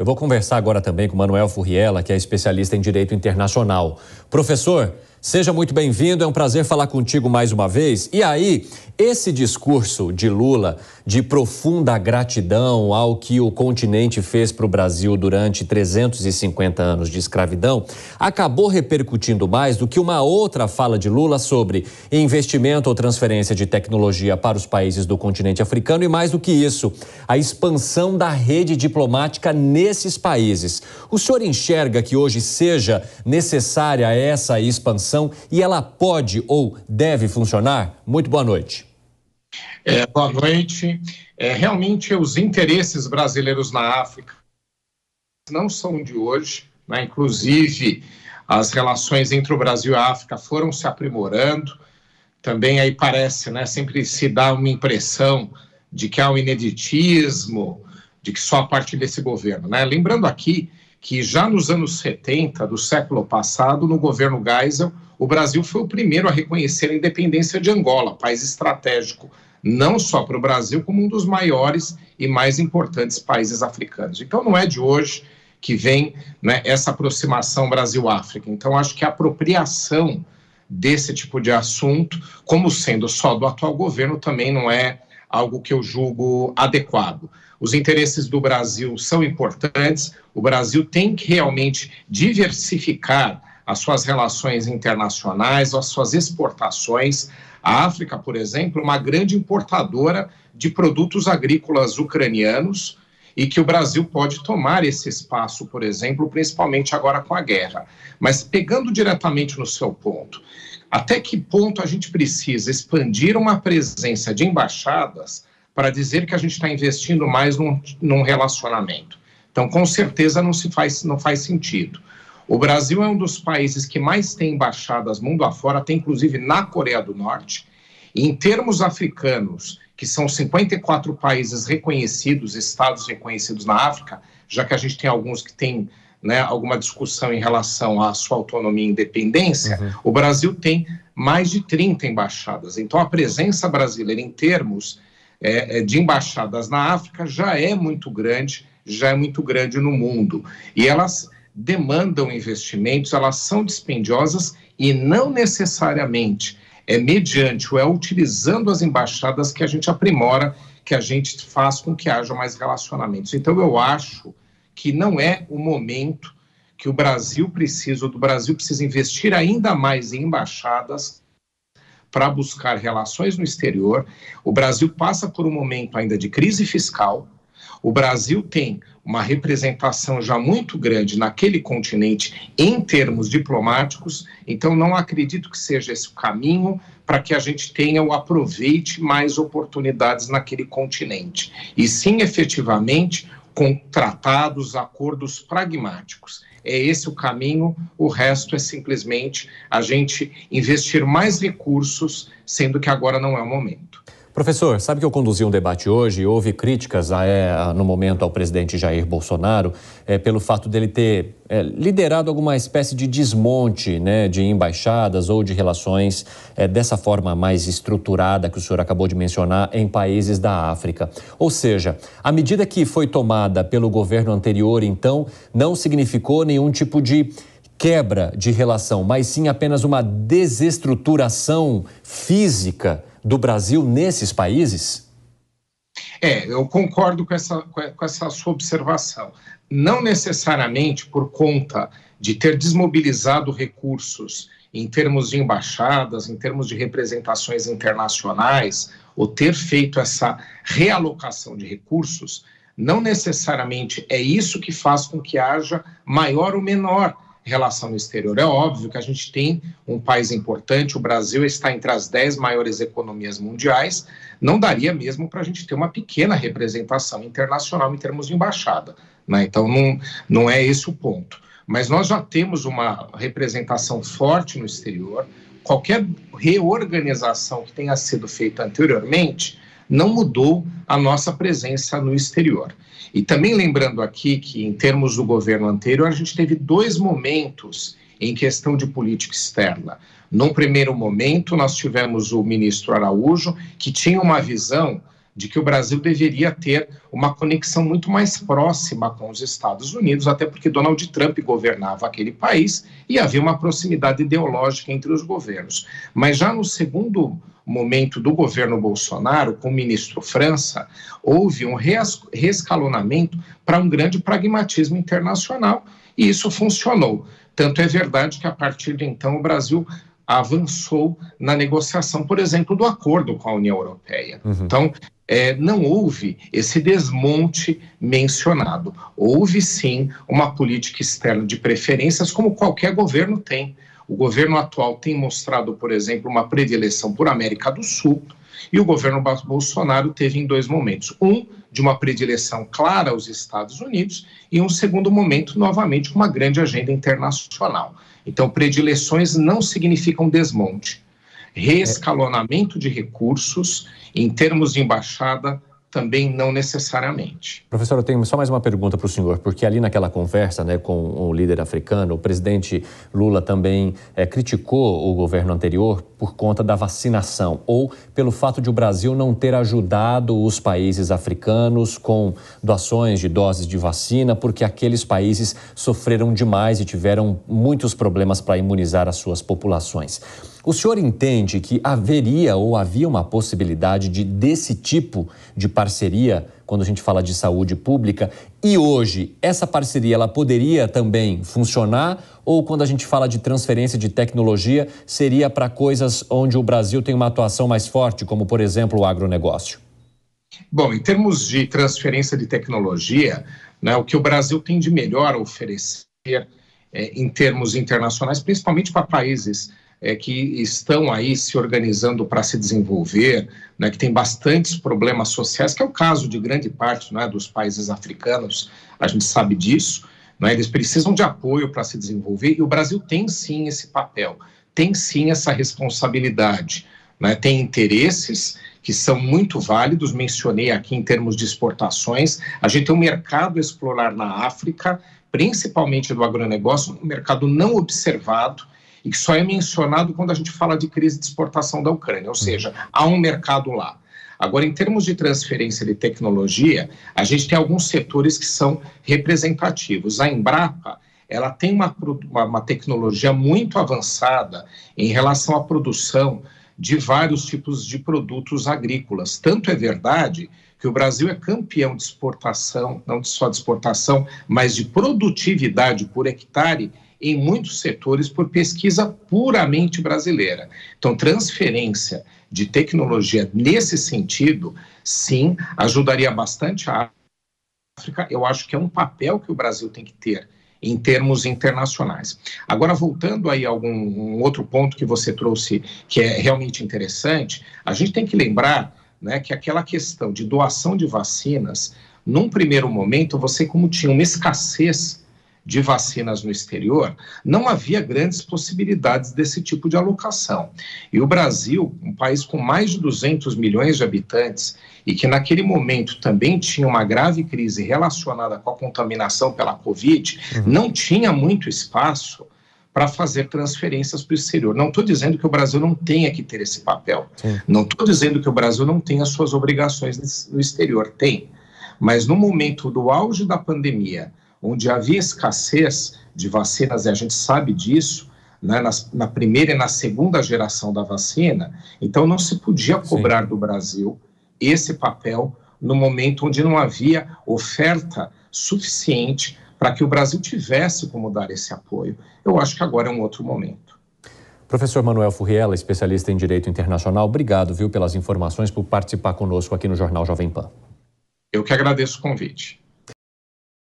Eu vou conversar agora também com Manuel Furriela, que é especialista em Direito Internacional. Professor, seja muito bem-vindo, é um prazer falar contigo mais uma vez. E aí, esse discurso de Lula de profunda gratidão ao que o continente fez para o Brasil durante 350 anos de escravidão acabou repercutindo mais do que uma outra fala de Lula sobre investimento ou transferência de tecnologia para os países do continente africano e, mais do que isso, a expansão da rede diplomática nesses países. O senhor enxerga que hoje seja necessária essa expansão e ela pode ou deve funcionar? Muito boa noite. Boa noite. Realmente, os interesses brasileiros na África não são de hoje, né? Inclusive, as relações entre o Brasil e a África foram se aprimorando. Também aí parece, né, sempre se dá uma impressão de que há um ineditismo, de que só a partir desse governo, né? Lembrando aqui que já nos anos 70 do século passado, no governo Geisel, o Brasil foi o primeiro a reconhecer a independência de Angola, país estratégico, não só para o Brasil, como um dos maiores e mais importantes países africanos. Então, não é de hoje que vem, né, essa aproximação Brasil-África. Então, acho que a apropriação desse tipo de assunto, como sendo só do atual governo, também não é algo que eu julgo adequado. Os interesses do Brasil são importantes, o Brasil tem que realmente diversificar as suas relações internacionais, as suas exportações. A África, por exemplo, é uma grande importadora de produtos agrícolas ucranianos e que o Brasil pode tomar esse espaço, por exemplo, principalmente agora com a guerra. Mas pegando diretamente no seu ponto, até que ponto a gente precisa expandir uma presença de embaixadas para dizer que a gente está investindo mais num relacionamento? Então, com certeza, não faz sentido. O Brasil é um dos países que mais tem embaixadas mundo afora, tem inclusive na Coreia do Norte. E em termos africanos, que são 54 países reconhecidos, estados reconhecidos na África, já que a gente tem alguns que têm, né, alguma discussão em relação à sua autonomia e independência, o Brasil tem mais de 30 embaixadas. Então, a presença brasileira em termos de embaixadas na África já é muito grande no mundo. E elas demandam investimentos, elas são dispendiosas e não necessariamente é mediante ou é utilizando as embaixadas que a gente aprimora, que a gente faz com que haja mais relacionamentos. Então, eu acho que não é o momento que o Brasil precisa investir ainda mais em embaixadas para buscar relações no exterior. O Brasil passa por um momento ainda de crise fiscal. O Brasil tem uma representação já muito grande naquele continente em termos diplomáticos, então não acredito que seja esse o caminho para que a gente tenha ou aproveite mais oportunidades naquele continente. E sim, efetivamente, com tratados, acordos pragmáticos. É esse o caminho, o resto é simplesmente a gente investir mais recursos, sendo que agora não é o momento. Professor, sabe que eu conduzi um debate hoje e houve críticas no momento ao presidente Jair Bolsonaro pelo fato dele ter liderado alguma espécie de desmonte, né, de embaixadas ou de relações dessa forma mais estruturada que o senhor acabou de mencionar em países da África. Ou seja, a medida que foi tomada pelo governo anterior, então, não significou nenhum tipo de quebra de relação, mas sim apenas uma desestruturação física do Brasil nesses países? Eu concordo com essa sua observação. Não necessariamente por conta de ter desmobilizado recursos em termos de embaixadas, em termos de representações internacionais, ou ter feito essa realocação de recursos, não necessariamente é isso que faz com que haja maior ou menor relação no exterior. É óbvio que a gente tem um país importante, o Brasil está entre as 10 maiores economias mundiais, não daria mesmo para a gente ter uma pequena representação internacional em termos de embaixada, né? Então, não é esse o ponto. Mas nós já temos uma representação forte no exterior. Qualquer reorganização que tenha sido feita anteriormente não mudou a nossa presença no exterior. E também lembrando aqui que, em termos do governo anterior, a gente teve 2 momentos em questão de política externa. Num primeiro momento, nós tivemos o ministro Araújo, que tinha uma visão de que o Brasil deveria ter uma conexão muito mais próxima com os Estados Unidos, até porque Donald Trump governava aquele país e havia uma proximidade ideológica entre os governos. Mas já no segundo momento do governo Bolsonaro, com o ministro França, houve um reescalonamento para um grande pragmatismo internacional e isso funcionou. Tanto é verdade que a partir de então o Brasil avançou na negociação, por exemplo, do acordo com a União Europeia. Então, não houve esse desmonte mencionado. Houve, sim, uma política externa de preferências, como qualquer governo tem. O governo atual tem mostrado, por exemplo, uma predileção por América do Sul, e o governo Bolsonaro teve em dois momentos. Um, de uma predileção clara aos Estados Unidos, e um segundo momento, novamente, com uma grande agenda internacional. Então, predileções não significam desmonte. Reescalonamento de recursos, em termos de embaixada, também não necessariamente. Professor, eu tenho só mais uma pergunta para o senhor, porque ali naquela conversa, né, com o líder africano, o presidente Lula também criticou o governo anterior por conta da vacinação, ou pelo fato de o Brasil não ter ajudado os países africanos com doações de doses de vacina, porque aqueles países sofreram demais e tiveram muitos problemas para imunizar as suas populações. O senhor entende que haveria ou havia uma possibilidade desse tipo de parceria, quando a gente fala de saúde pública, e hoje essa parceria ela poderia também funcionar, ou quando a gente fala de transferência de tecnologia, seria para coisas onde o Brasil tem uma atuação mais forte, como, por exemplo, o agronegócio? Bom, em termos de transferência de tecnologia, né, o que o Brasil tem de melhor a oferecer em termos internacionais, principalmente para países que estão aí se organizando para se desenvolver, né, que tem bastantes problemas sociais, que é o caso de grande parte, né, dos países africanos, a gente sabe disso, né, eles precisam de apoio para se desenvolver, e o Brasil tem sim esse papel, tem sim essa responsabilidade, né, tem interesses que são muito válidos, mencionei aqui em termos de exportações, a gente tem um mercado a explorar na África, principalmente do agronegócio, um mercado não observado, e que só é mencionado quando a gente fala de crise de exportação da Ucrânia, ou seja, há um mercado lá. Agora, em termos de transferência de tecnologia, a gente tem alguns setores que são representativos. A Embrapa, ela tem uma tecnologia muito avançada em relação à produção de vários tipos de produtos agrícolas. Tanto é verdade que o Brasil é campeão de exportação, não só de exportação, mas de produtividade por hectare, em muitos setores por pesquisa puramente brasileira. Então, transferência de tecnologia nesse sentido, sim, ajudaria bastante a África. Eu acho que é um papel que o Brasil tem que ter em termos internacionais. Agora, voltando aí a um outro ponto que você trouxe, que é realmente interessante, a gente tem que lembrar, né, que aquela questão de doação de vacinas, num primeiro momento, você, como tinha uma escassez de vacinas no exterior, não havia grandes possibilidades desse tipo de alocação. E o Brasil, um país com mais de 200 milhões de habitantes e que naquele momento também tinha uma grave crise relacionada com a contaminação pela Covid, não tinha muito espaço para fazer transferências para o exterior. Não estou dizendo que o Brasil não tenha que ter esse papel. Não estou dizendo que o Brasil não tenha suas obrigações no exterior. Tem. Mas no momento do auge da pandemia, onde havia escassez de vacinas, e a gente sabe disso, né, na primeira e na segunda geração da vacina, então não se podia cobrar do Brasil esse papel no momento onde não havia oferta suficiente para que o Brasil tivesse como dar esse apoio. Eu acho que agora é um outro momento. Professor Manuel Furriela, especialista em Direito Internacional, obrigado, pelas informações, por participar conosco aqui no Jornal Jovem Pan. Eu que agradeço o convite.